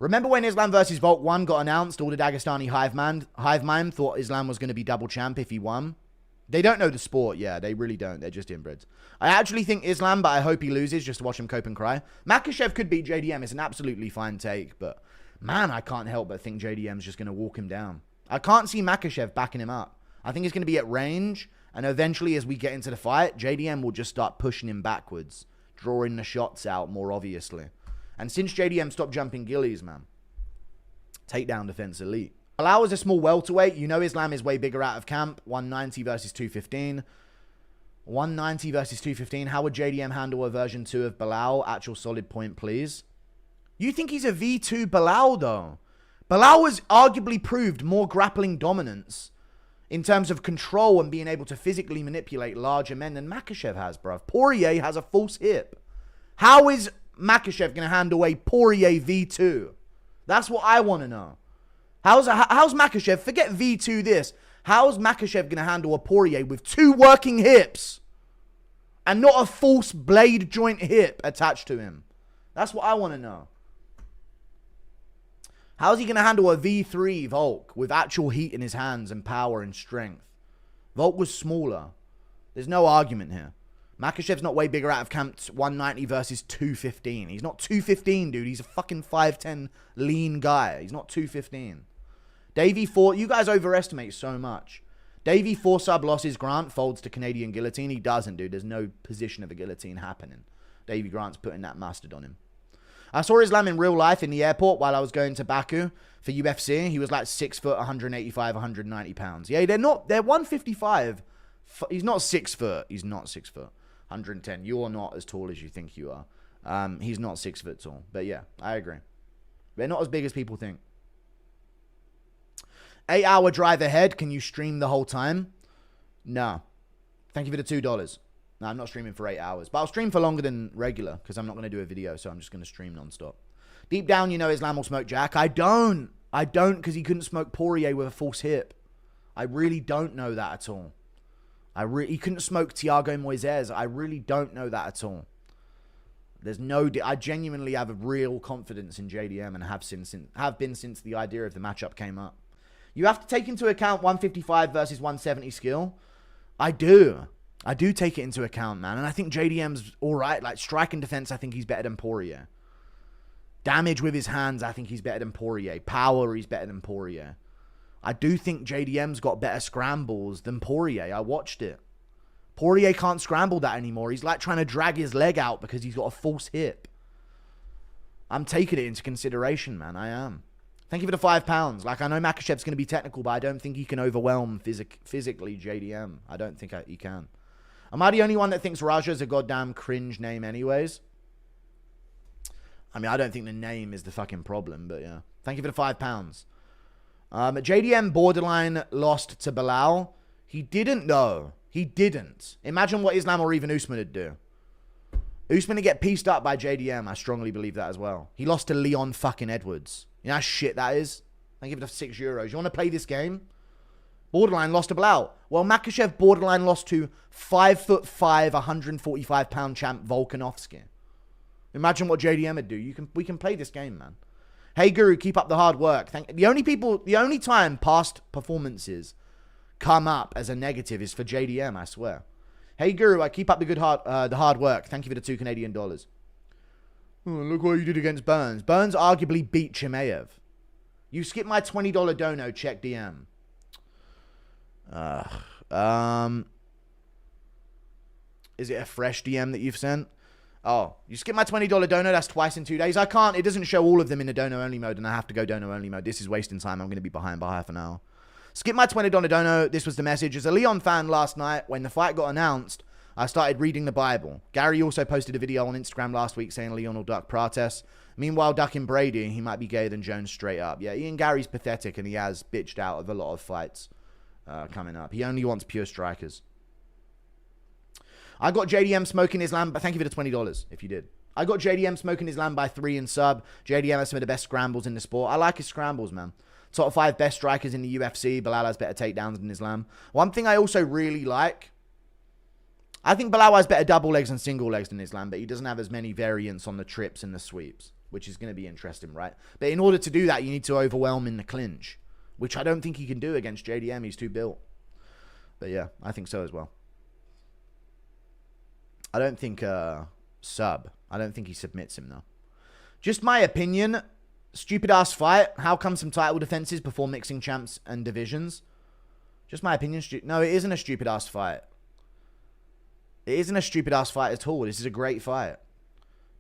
Remember when Islam versus Volk 1 got announced? All the Dagestani hive mind thought Islam was going to be double champ if he won. They don't know the sport. Yeah, they really don't. They're just inbreds. I actually think Islam, but I hope he loses just to watch him cope and cry. Makhachev could beat JDM. It's an absolutely fine take, but man, I can't help but think JDM's just going to walk him down. I can't see Makhachev backing him up. I think he's going to be at range, and eventually as we get into the fight, JDM will just start pushing him backwards, drawing the shots out more obviously. And since JDM stopped jumping gillies, man, takedown defense elite. Bilal is a small welterweight. You know Islam is way bigger out of camp. 190 versus 215. 190 versus 215. How would JDM handle a version 2 of Bilal? Actual solid point, please. You think he's a V2 Bilal, though? Bilal has arguably proved more grappling dominance in terms of control and being able to physically manipulate larger men than Makhachev has, bruv. Poirier has a false hip. How is Makhachev going to handle a Poirier V2? That's what I want to know. How's Makhachev, forget V2 this, how's Makhachev going to handle a Poirier with 2 working hips and not a false blade joint hip attached to him? That's what I want to know. How's he going to handle a V3 Volk with actual heat in his hands and power and strength? Volk was smaller. There's no argument here. Makhachev's not way bigger out of camp. 190 versus 215. He's not 215, dude. He's a fucking 5'10 lean guy. He's not 215. Davey 4, you guys overestimate so much. Davey 4 sub losses. Grant folds to Canadian guillotine. He doesn't, dude. There's no position of a guillotine happening. Davey Grant's putting that mustard on him. I saw Islam in real life in the airport while I was going to Baku for UFC. He was like 6 foot, 185, 190 pounds. Yeah, they're 155. He's not 6 foot. He's not 6 foot. 110. You're not as tall as you think you are. He's not 6 foot tall. But yeah, I agree. They're not as big as people think. 8-hour drive ahead. Can you stream the whole time? No. Thank you for the $2. No, I'm not streaming for 8 hours. But I'll stream for longer than regular because I'm not going to do a video. So I'm just going to stream non-stop. Deep down, you know Islam will smoke Jack. I don't because he couldn't smoke Poirier with a false hip. I really don't know that at all. He couldn't smoke Thiago Moises. I really don't know that at all. There's no... I genuinely have a real confidence in JDM and have been since the idea of the matchup came up. You have to take into account 155 versus 170 skill. I do take it into account, man. And I think JDM's all right. Like, strike and defense, I think he's better than Poirier. Damage with his hands, I think he's better than Poirier. Power, he's better than Poirier. I do think JDM's got better scrambles than Poirier. I watched it. Poirier can't scramble that anymore. He's like trying to drag his leg out because he's got a false hip. I'm taking it into consideration, man. I am. Thank you for the £5. Like, I know Makhachev's going to be technical, but I don't think he can overwhelm physically JDM. I don't think he can. Am I the only one that thinks Raja's a goddamn cringe name anyways? I mean, I don't think the name is the fucking problem, but yeah. Thank you for the £5. JDM borderline lost to Bilal. He didn't, though. He didn't. Imagine what Islam or even Usman would do. Usman would get pieced up by JDM. I strongly believe that as well. He lost to Leon fucking Edwards. You know how shit that is? I give it €6. You want to play this game? Borderline lost to Bilal. Well, Makhachev borderline lost to 5'5", 145-pound champ Volkanovski. Imagine what JDM would do. We can play this game, man. Hey, Guru, keep up the hard work. The only time past performances come up as a negative is for JDM, I swear. Hey, Guru, I keep up the hard work. Thank you for the $2 Canadian. Oh, look what you did against Burns. Burns arguably beat Chimaev. You skipped my $20 dono, check DM. Is it a fresh DM that you've sent? Oh, you skipped my $20 dono. That's twice in 2 days. I can't. It doesn't show all of them in the dono only mode, and I have to go dono only mode. This is wasting time. I'm going to be behind by half an hour. Skip my $20 dono. This was the message. As a Leon fan last night, when the fight got announced, I started reading the Bible. Gary also posted a video on Instagram last week saying Leon will duck Prates. Meanwhile, ducking Brady, he might be gayer than Jones straight up. Yeah, Ian Gary's pathetic, and he has bitched out of a lot of fights coming up. He only wants pure strikers. I got JDM smoking Islam, but thank you for the $20 if you did. I got JDM smoking Islam by 3 in sub. JDM has some of the best scrambles in the sport. I like his scrambles, man. Top 5 best strikers in the UFC. Bilal has better takedowns than Islam. One thing I also really like, I think Bilal has better double legs and single legs than Islam, but he doesn't have as many variants on the trips and the sweeps. which is going to be interesting, right? But in order to do that, you need to overwhelm in the clinch, which I don't think he can do against JDM. He's too built. But yeah, I think so as well. I don't think I don't think he submits him, though. Just my opinion. Stupid-ass fight. How come some title defenses before mixing champs and divisions? Just my opinion. No, it isn't a stupid-ass fight. It isn't a stupid-ass fight at all. This is a great fight.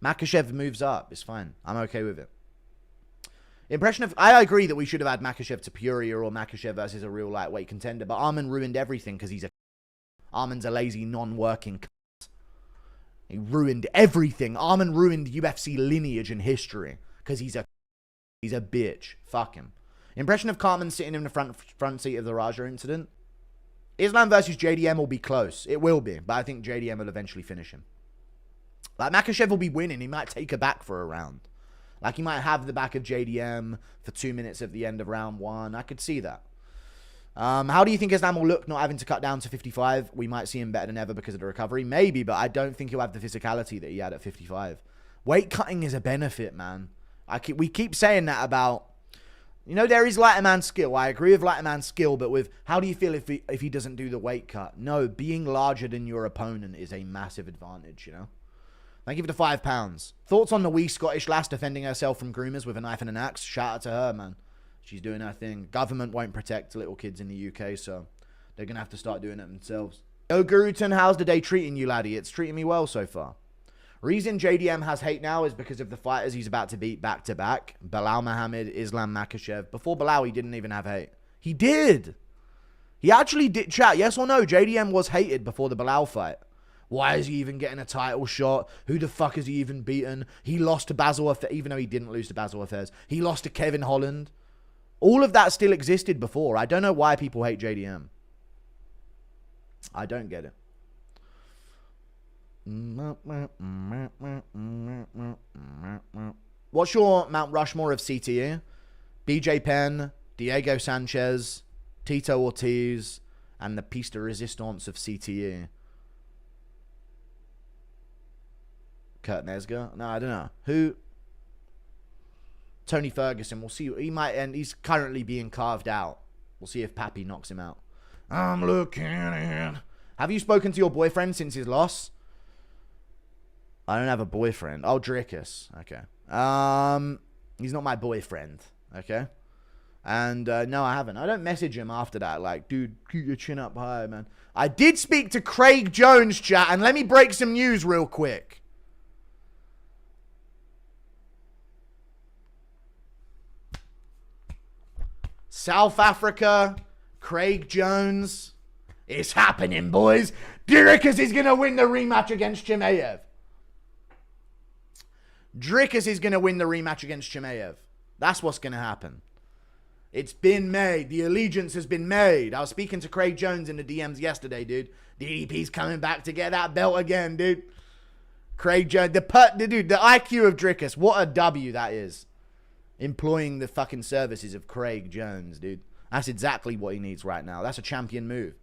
Makhachev moves up. It's fine. I'm okay with it. Impression of... I agree that we should have had Makhachev to Puria or Makhachev versus a real lightweight contender, but Arman ruined everything because he's a... Arman's a lazy, non-working cunt. He ruined everything. Arman ruined UFC lineage and history because he's a bitch. Fuck him. Impression of Cartman sitting in the front seat of the Raja incident. Islam versus JDM will be close. It will be, but I think JDM will eventually finish him. Like, Makhachev will be winning. He might take a back for a round. Like, he might have the back of JDM for 2 minutes at the end of round 1. I could see that. How do you think Islam will look not having to cut down to 55? We might see him better than ever because of the recovery. Maybe, but I don't think he'll have the physicality that he had at 55. Weight cutting is a benefit, man. We keep saying that about... You know, there is lighter man skill. I agree with lighter man skill, but with how do you feel if he doesn't do the weight cut? No, being larger than your opponent is a massive advantage, you know? Thank you for the £5. Thoughts on the wee Scottish lass defending herself from groomers with a knife and an axe? Shout out to her, man. She's doing her thing. Government won't protect little kids in the UK, so they're going to have to start doing it themselves. Yo, Guruton, how's the day treating you, laddie? It's treating me well so far. Reason JDM has hate now is because of the fighters he's about to beat back-to-back. Bilal Muhammad, Islam Makhachev. Before Bilal, he didn't even have hate. He did. He actually did. Chat, yes or no? JDM was hated before the Bilal fight. Why is he even getting a title shot? Who the fuck has he even beaten? He lost to Basil Affairs, even though he didn't lose to Basil Affairs. He lost to Kevin Holland. All of that still existed before. I don't know why people hate JDM. I don't get it. What's your Mount Rushmore of CTE? BJ Penn, Diego Sanchez, Tito Ortiz, and the piece de resistance of CTE. Kurt Nesger? No, I don't know. Who? Tony Ferguson. We'll see. He might end. He's currently being carved out. We'll see if Pappy knocks him out. I'm looking in. Have you spoken to your boyfriend since his loss? I don't have a boyfriend. Oh, Dricus. Okay. He's not my boyfriend. Okay. And no, I haven't. I don't message him after that. Like, dude, keep your chin up high, man. I did speak to Craig Jones, chat, and let me break some news real quick. South Africa, Craig Jones. It's happening, boys. Dricus is going to win the rematch against Chimaev. Dricus is going to win the rematch against Chimaev. That's what's going to happen. It's been made. The allegiance has been made. I was speaking to Craig Jones in the DMs yesterday, dude. DDP's coming back to get that belt again, dude. Craig Jones. The IQ of Dricus. What a W that is. Employing the fucking services of Craig Jones, dude. That's exactly what he needs right now. That's a champion move.